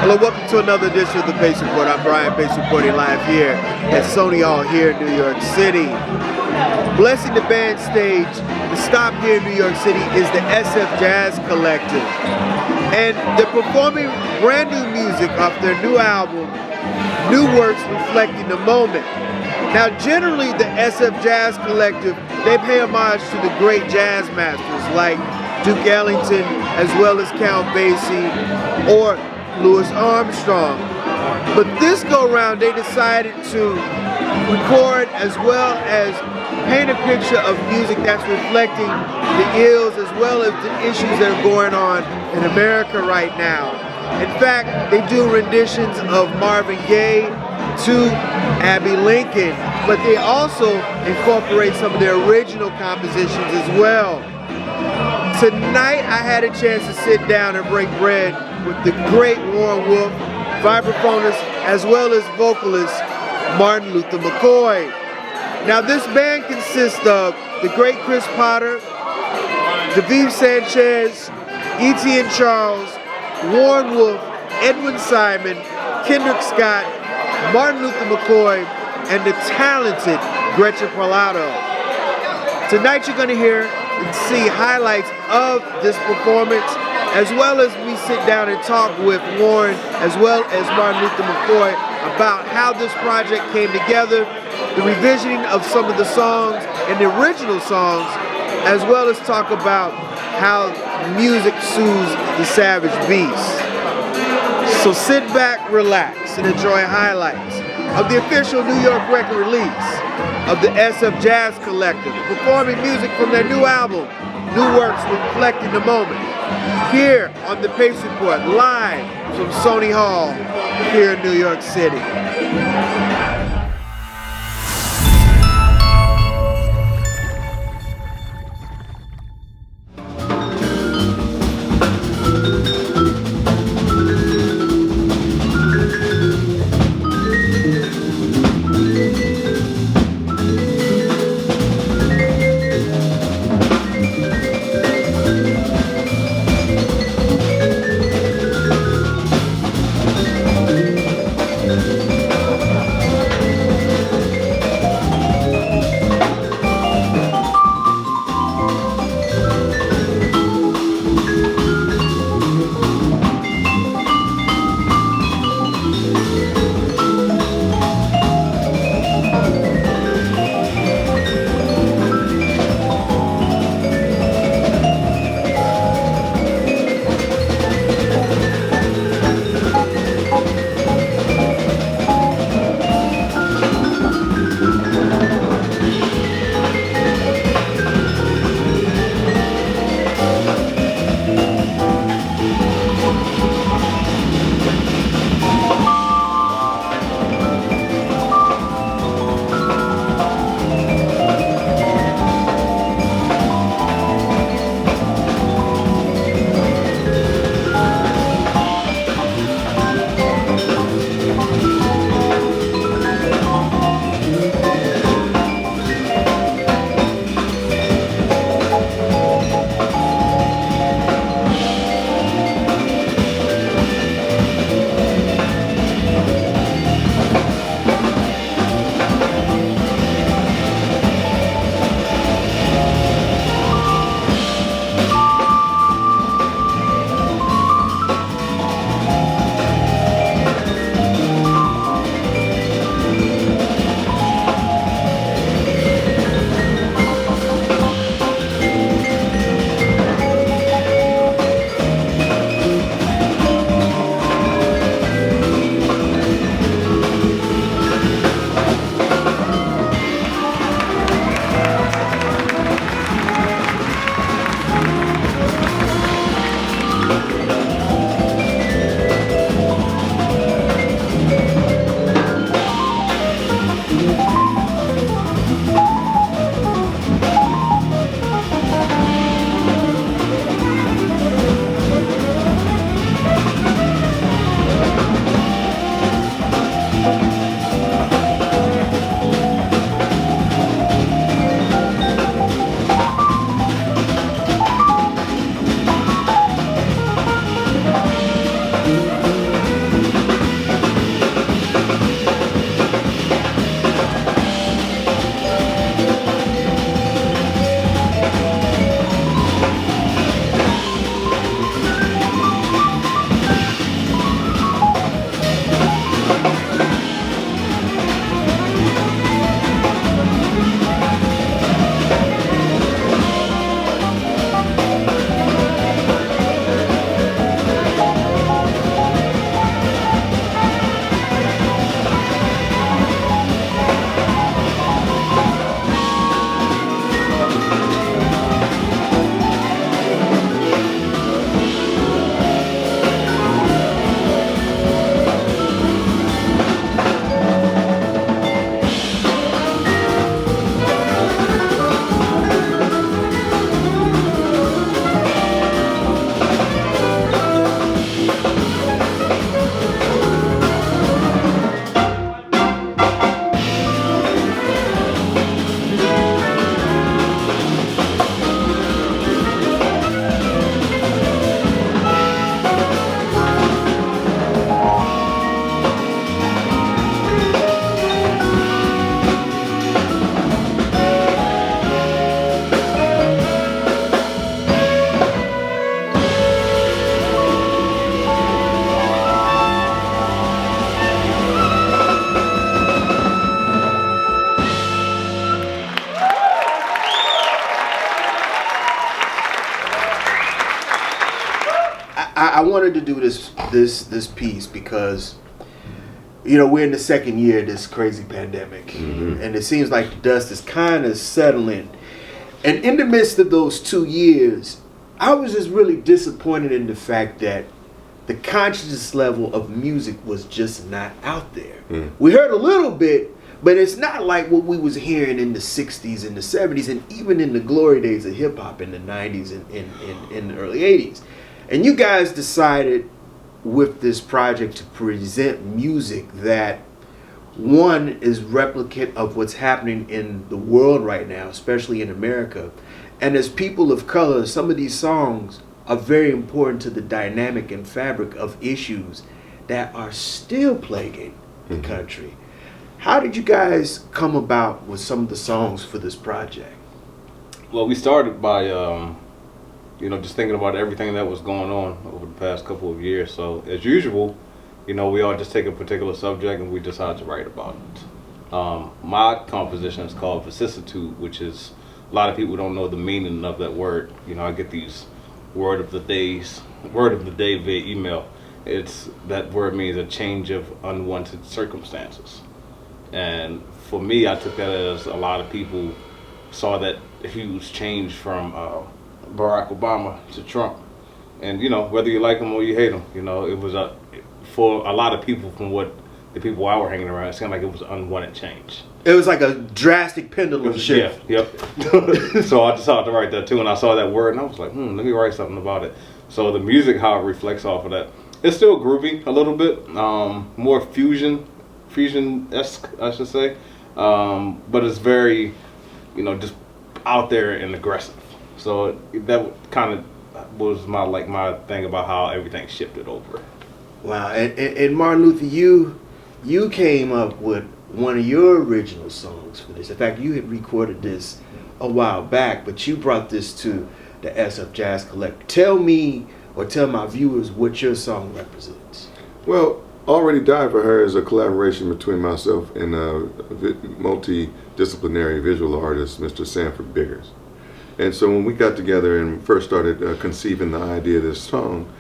Hello, welcome to another edition of the Pace Report. I'm Brian Pace reporting live here at Sony Hall here in New York City. Blessing the band stage, the stop here in New York City is the SFJAZZ Collective. And they're performing brand new music off their new album, New Works Reflecting the Moment. Now generally the SFJAZZ Collective, they pay homage to the great jazz masters like Duke Ellington as well as Count Basie or Louis Armstrong. But this go round they decided to record as well as paint a picture of music that's reflecting the ills as well as the issues that are going on in America right now. In fact, they do renditions of Marvin Gaye to Abbey Lincoln, but they also incorporate some of their original compositions as well. Tonight I had a chance to sit down and break bread with the great Warren Wolf, vibraphonist as well as vocalist Martin Luther McCoy. Now this band consists of the great Chris Potter, David Sanchez, Etienne Charles, Warren Wolf, Edwin Simon, Kendrick Scott, Martin Luther McCoy, and the talented Gretchen Parlato. Tonight you're going to hear and see highlights of this performance as well as me sit down and talk with Warren as well as Martin Luther McCoy about how this project came together, the revisioning of some of the songs and the original songs, as well as talk about how music soothes the savage beast. So sit back, relax, and enjoy highlights of the official New York record release of the SFJAZZ Collective, performing music from their new album, New Works Reflecting the Moment, here on the Pace Report, live from Sony Hall here in New York City. wanted to do this piece because, you know, we're in the second year of this crazy pandemic, and it seems like the dust is kind of settling. And in the midst of those 2 years, I was just really disappointed in the fact that the consciousness level of music was just not out there. We heard a little bit, but it's not like what we was hearing in the 60s and the 70s, and even in the glory days of hip hop in the 90s and in the early 80s. And you guys decided with this project to present music that, one, is replicate of what's happening in the world right now, especially in America. And as people of color, some of these songs are very important to the dynamic and fabric of issues that are still plaguing the country. How did you guys come about with some of the songs for this project? Well, we started by, you know, just thinking about everything that was going on over the past couple of years. So, as usual, you know, we all just take a particular subject and we decide to write about it. My composition is called vicissitude, which is, a lot of people don't know the meaning of that word. You know, I get these word of the day via email. That word means a change of unwanted circumstances. And for me, I took that as a lot of people saw that huge change from Barack Obama to Trump. And, you know, whether you like him or you hate him, you know, it was for a lot of people, from what the people I were hanging around, it seemed like it was an unwanted change. It was like a drastic pendulum shift. Yeah, yep. So I decided to write that too, and I saw that word, and I was like, let me write something about it. So the music, how it reflects off of that, it's still groovy a little bit, more fusion-esque, I should say, but it's very, you know, just out there and aggressive. So that kind of was my thing about how everything shifted over. Wow, and Martin Luther, you came up with one of your original songs for this. In fact, you had recorded this a while back, but you brought this to the SFJAZZ Collective. Tell me, or tell my viewers, what your song represents. Well, Already Died for Her is a collaboration between myself and a multidisciplinary visual artist, Mr. Sanford Biggers. And so when we got together and first started conceiving the idea of this song,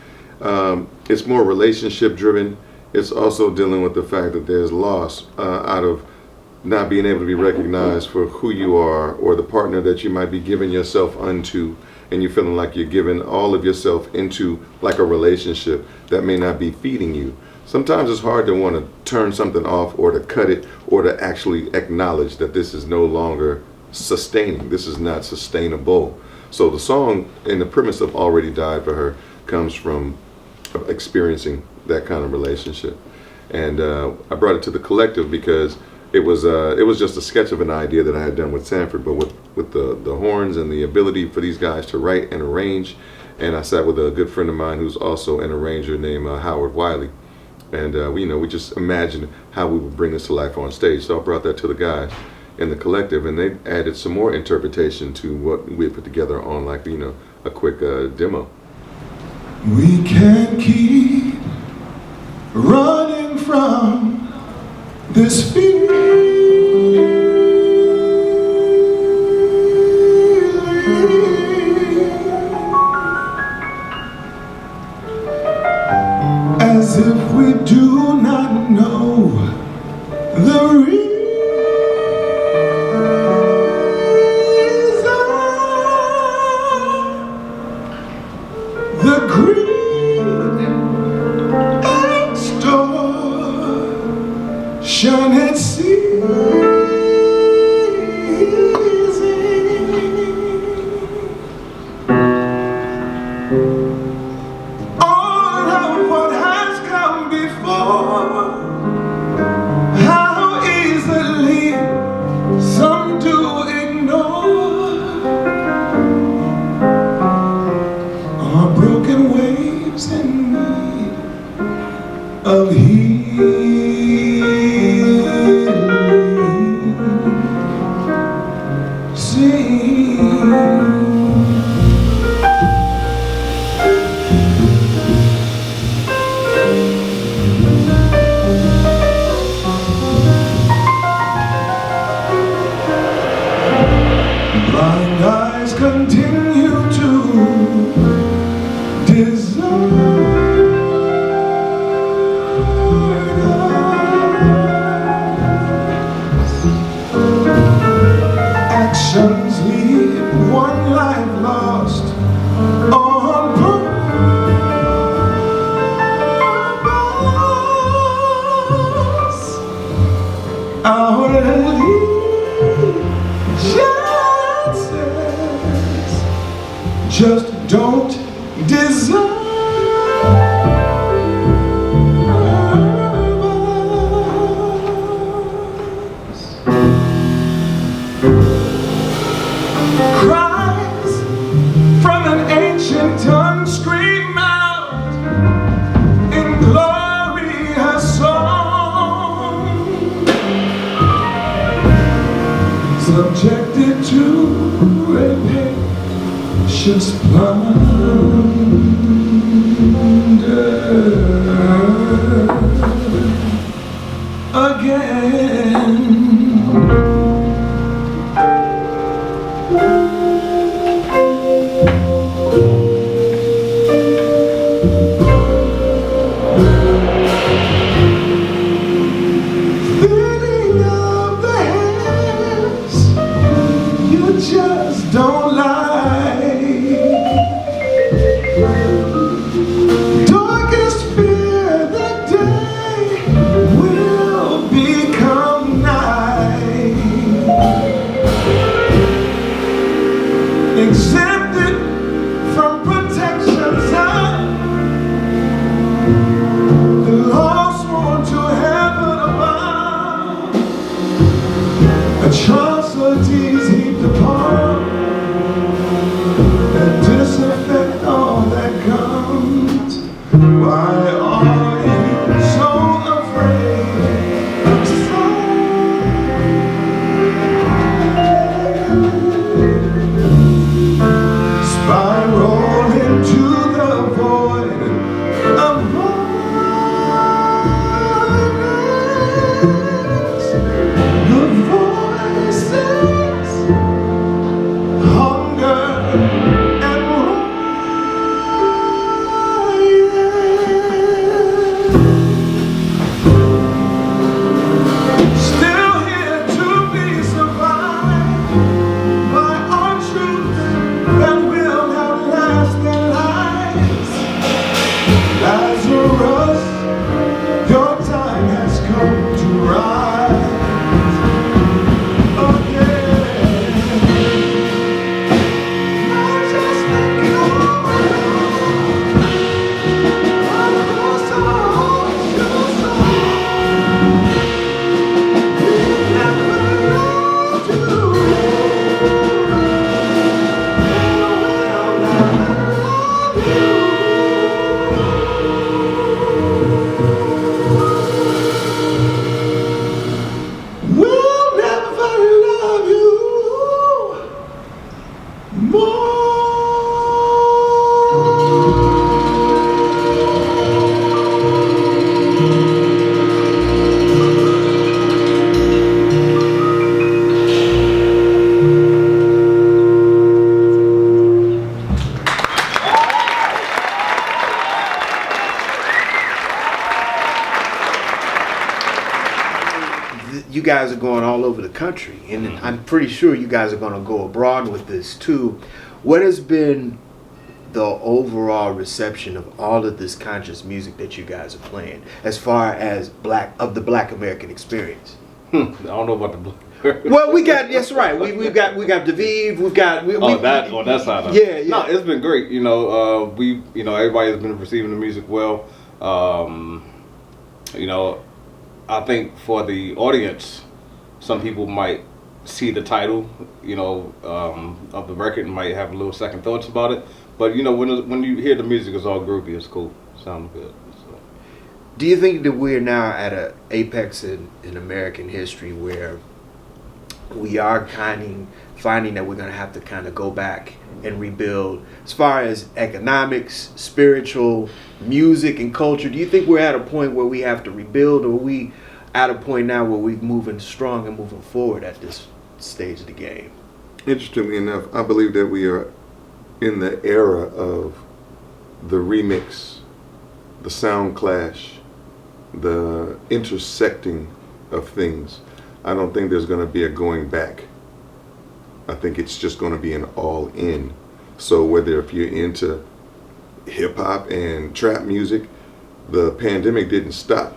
it's more relationship driven. It's also dealing with the fact that there's loss out of not being able to be recognized for who you are, or the partner that you might be giving yourself unto, and you're feeling like you're giving all of yourself into like a relationship that may not be feeding you. Sometimes it's hard to want to turn something off, or to cut it, or to actually acknowledge that this is no longer sustaining. This is not sustainable. So the song and the premise of Already Died for Her comes from experiencing that kind of relationship. And I brought it to the collective because it was just a sketch of an idea that I had done with Sanford, but with the horns and the ability for these guys to write and arrange. And I sat with a good friend of mine who's also an arranger named Howard Wiley. And we just imagined how we would bring this to life on stage. So I brought that to the guys in the collective, and they added some more interpretation to what we had put together on, like, you know, a quick demo. We can't keep running from this feeling, as if we do not know the reason, the greed extortion at sea. All of what has come before, how easily some do ignore, are broken waves in need of healing. Blind eyes continue to desire. precious plunder again. Feeling of the hands you just don't like. Darkest fear that day will become night. Exempted from protection, son. The lost sworn to heaven above. Atrocities heaped upon and disinfect all that comes. Why are you so afraid of silence? Spiral into the void of violence. The voices hunger and still here to be survived by our truth that will have lasting lives. Lazarus, your time has come to rise again. Not just thinking over across our ocean side. We never loved you. We'll never love you. We'll never love you more. You guys are going all over the country, and I'm pretty sure you guys are going to go abroad with this too. What has been the overall reception of all of this conscious music that you guys are playing, as far as the Black American experience? I don't know about the black. Well, we got that's right. We've got Daviv. We've got that on that side of Yeah, it. yeah. No, it's been great. Everybody has been receiving the music well. I think for the audience, some people might see the title, of the record and might have a little second thoughts about it. But when you hear the music, it's all groovy. It's cool. Sounds good. So. Do you think that we're now at an apex in American history where we are finding that we're going to have to kind of go back and rebuild as far as economics, spiritual, music, and culture? Do you think we're at a point where we have to rebuild, or are we at a point now where we're moving strong and moving forward at this stage of the game? Interestingly enough, I believe that we are in the era of the remix, the sound clash, the intersecting of things. I don't think there's going to be a going back. I think it's just going to be an all in. So whether if you're into hip hop and trap music, the pandemic didn't stop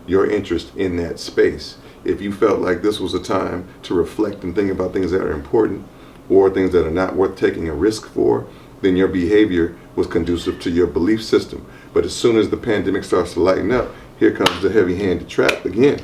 your interest in that space. If you felt like this was a time to reflect and think about things that are important or things that are not worth taking a risk for, then your behavior was conducive to your belief system. But as soon as the pandemic starts to lighten up, here comes the heavy-handed trap again.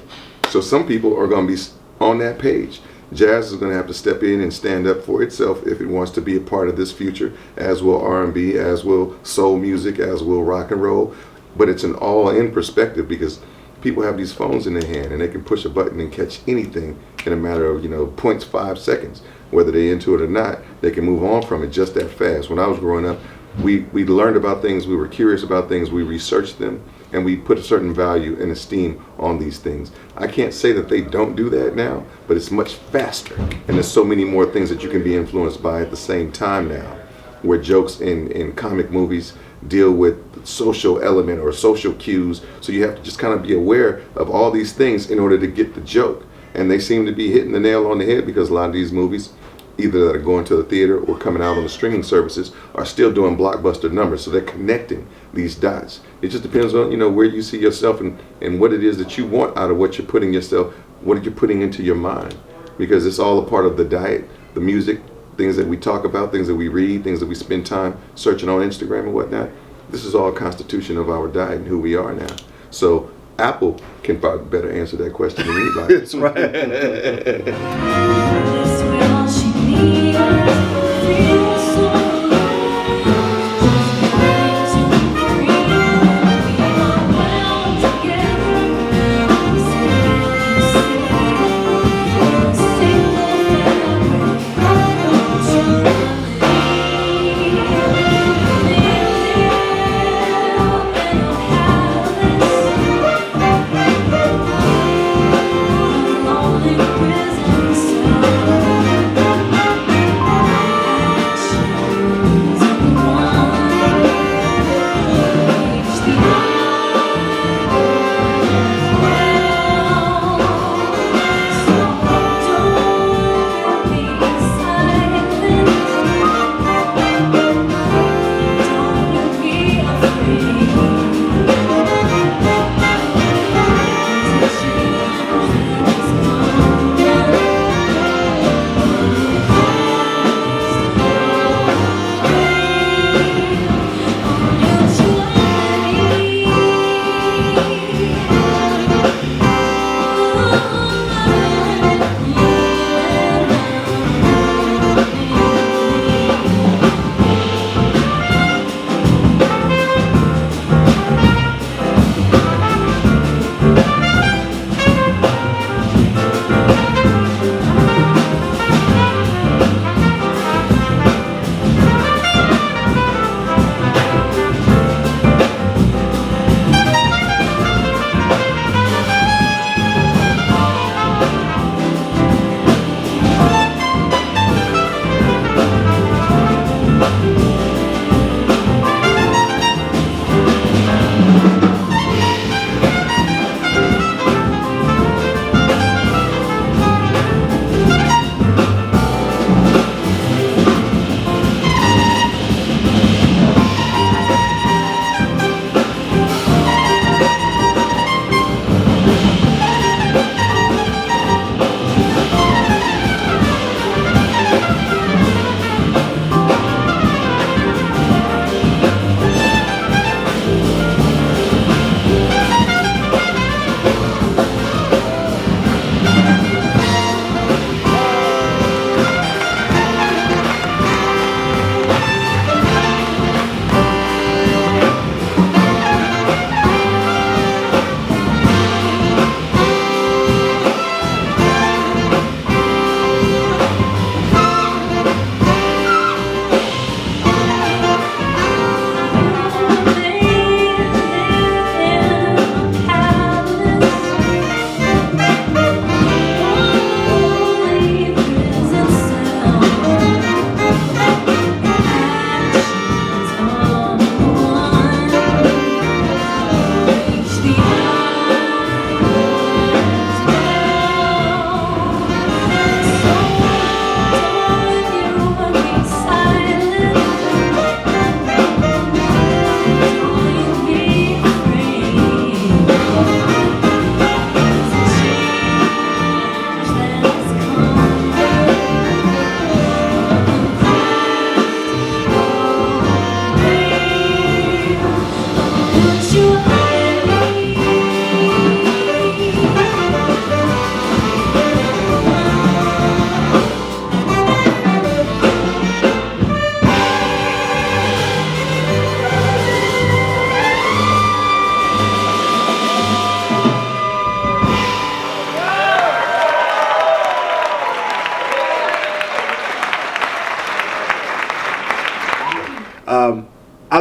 So some people are going to be on that page. Jazz is going to have to step in and stand up for itself if it wants to be a part of this future, as will R&B, as will soul music, as will rock and roll. But it's an all-in perspective, because people have these phones in their hand and they can push a button and catch anything in a matter of 0.5 seconds. Whether they're into it or not, they can move on from it just that fast. When I was growing up, we learned about things, we were curious about things, we researched them, and we put a certain value and esteem on these things. I can't say that they don't do that now, but it's much faster, and there's so many more things that you can be influenced by at the same time now, where jokes in comic movies deal with social element or social cues, so you have to just kind of be aware of all these things in order to get the joke. And they seem to be hitting the nail on the head, because a lot of these movies, either that are going to the theater or coming out on the streaming services, are still doing blockbuster numbers. So they're connecting these dots. It just depends on where you see yourself and what it is that you want out of what you're putting yourself, what you're putting into your mind, because it's all a part of the diet, the music, things that we talk about, things that we read, things that we spend time searching on Instagram and whatnot. This is all a constitution of our diet and who we are now. So Apple can probably better answer that question than anybody. That's right.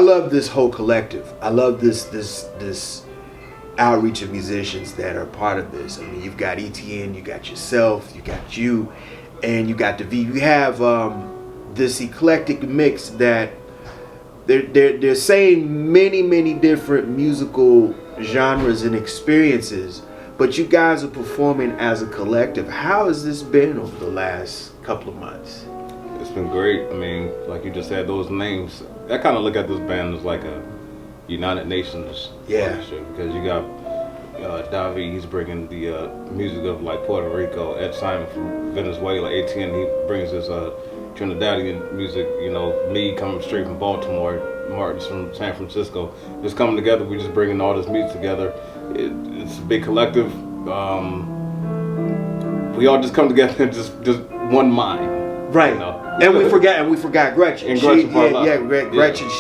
love this whole collective. I love this outreach of musicians that are part of this. I mean, you've got Etienne, you got yourself, you got you, and you got the V. You have this eclectic mix that they're saying many different musical genres and experiences, but you guys are performing as a collective. How has this been over the last couple of months? It's been great. I mean, like you just said, those names. I kind of look at this band as like a United Nations partnership, because you got Davi, he's bringing the music of like Puerto Rico. Ed Simon from Venezuela. Etienne, he brings his Trinidadian music. You know, me coming straight from Baltimore. Martin's from San Francisco. Just coming together. We're just bringing all this music together. It's a big collective. We all just come together and just one mind. Right. You know? And we forgot Gretchen. And Gretchen Gretchen.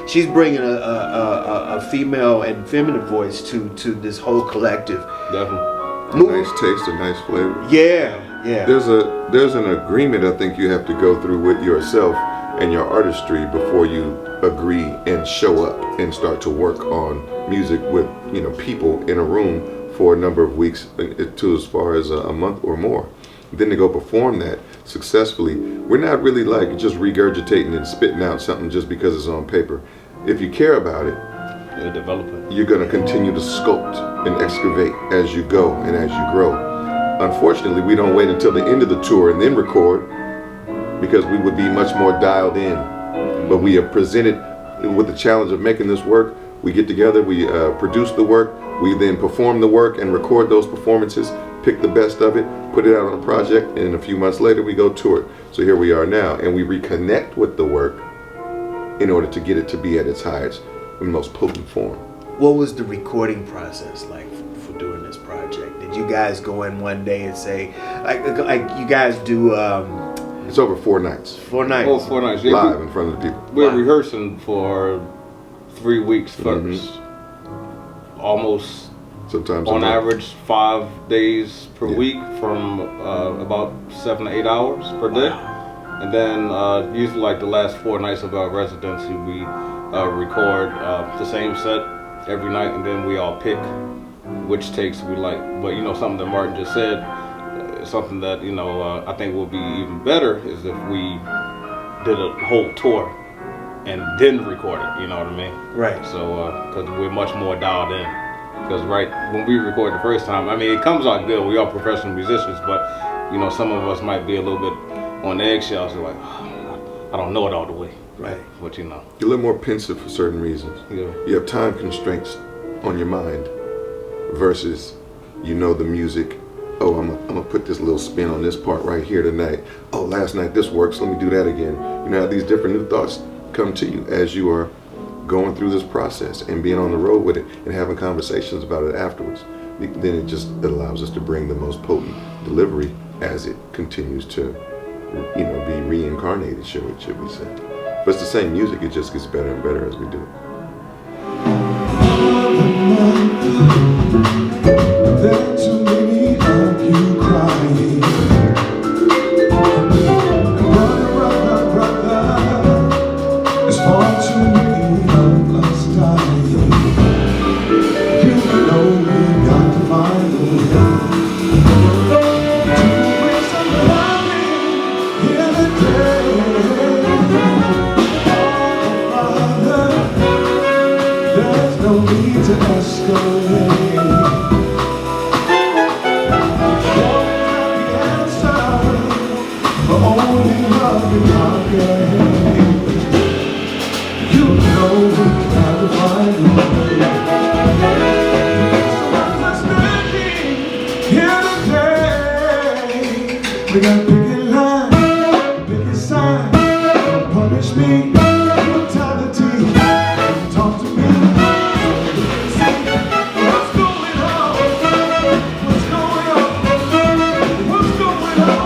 She's bringing a female and feminine voice to this whole collective. Definitely. A nice taste, a nice flavor. Yeah. There's an agreement I think you have to go through with yourself and your artistry before you agree and show up and start to work on music with people in a room for a number of weeks to as far as a month or more. Then to go perform that successfully, we're not really like just regurgitating and spitting out something just because it's on paper. If you care about it, you're going to continue to sculpt and excavate as you go and as you grow. Unfortunately, we don't wait until the end of the tour and then record, because we would be much more dialed in. But we are presented with the challenge of making this work. We get together, we produce the work, we then perform the work and record those performances, pick the best of it, put it out on a project, and a few months later we go tour it. So here we are now, and we reconnect with the work in order to get it to be at its highest and most potent form. What was the recording process like for doing this project? Did you guys go in one day and say, like you guys do? It's over 4 nights. 4 nights. Oh, 4 nights. Yeah, live in front of the people. We're rehearsing for 3 weeks first. Almost. Sometimes on average 5 days per week, from about 7 to 8 hours per day. And then usually like the last 4 nights of our residency, we record the same set every night, and then we all pick which takes we like. But something that Martin just said, something that I think will be even better is if we did a whole tour and then record it. You know what I mean? Right. So because we're much more dialed in. Because when we record the first time, I mean, it comes out good. We are professional musicians, but some of us might be a little bit on eggshells. They're like, I don't know it all the way. Right. But you're a little more pensive for certain reasons. Yeah. You have time constraints on your mind versus the music. Oh, I'm gonna put this little spin on this part right here tonight. Oh, last night this works. Let me do that again. These different new thoughts come to you as you are going through this process and being on the road with it and having conversations about it afterwards. Then it allows us to bring the most potent delivery as it continues to, be reincarnated, should we say. But it's the same music, it just gets better and better as we do it. There are too many of you crying. Brother, there's far too many of us dying. You know we got to find a way to bring some loving here today. Oh, Father, there's no need to escalate. Only love can conquer. You know we have to find a way. Understanding here today. We got picket line, picket sign. Don't punish me, brutality. Talk to me. What's going on? What's going on? What's going on?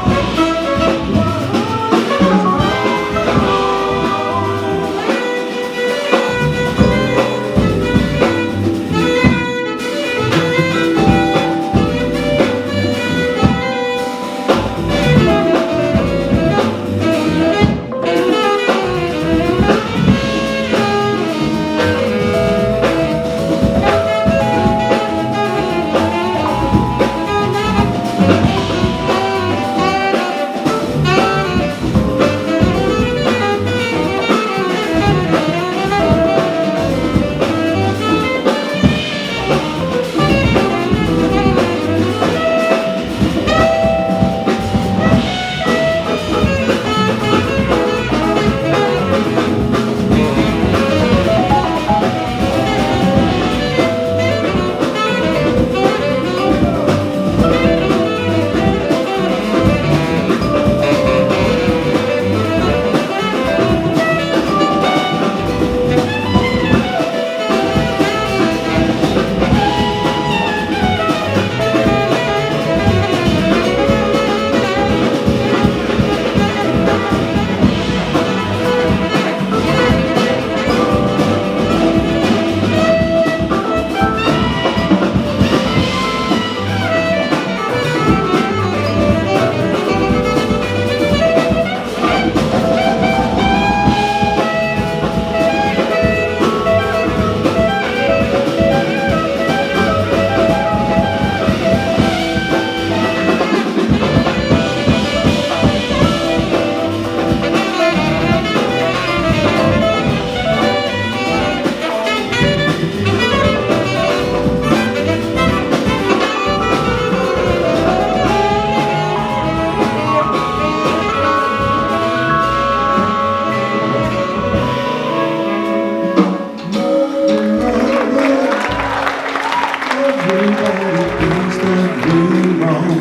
everybody thinks that we're wrong.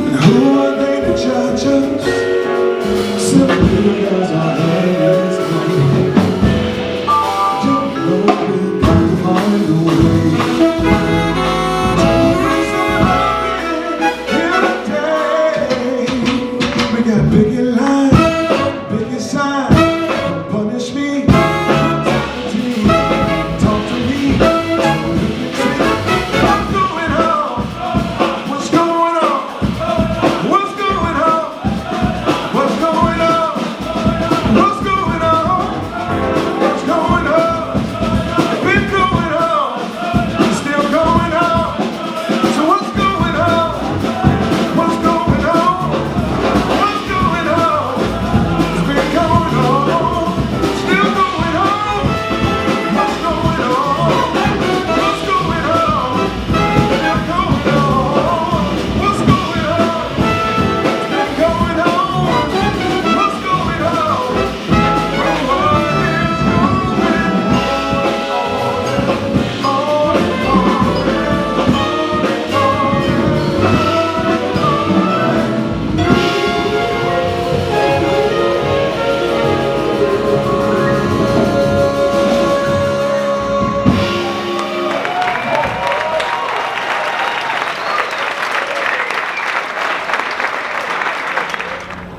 And who are they to judge us? Simply because our head is wrong. Don't know we got to find a way to bring some love in here today. We got biggie line, biggie sign, punish me.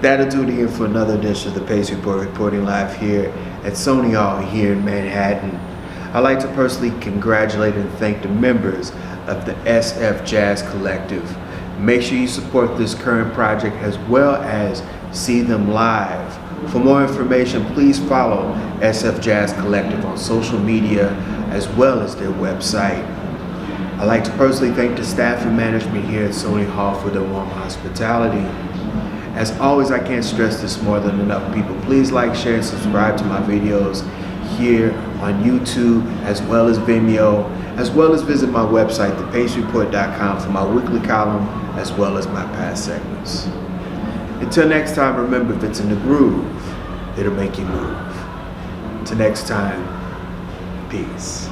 That'll do it again for another edition of the Pace Report, reporting live here at Sony Hall here in Manhattan. I'd like to personally congratulate and thank the members of the SFJAZZ Collective. Make sure you support this current project as well as see them live. For more information, please follow SFJAZZ Collective on social media as well as their website. I'd like to personally thank the staff and management here at Sony Hall for their warm hospitality. As always, I can't stress this more than enough, people. Please like, share, and subscribe to my videos here on YouTube as well as Vimeo, as well as visit my website, thepacereport.com, for my weekly column as well as my past segments. Until next time, remember, if it's in the groove, it'll make you move. Till next time, peace.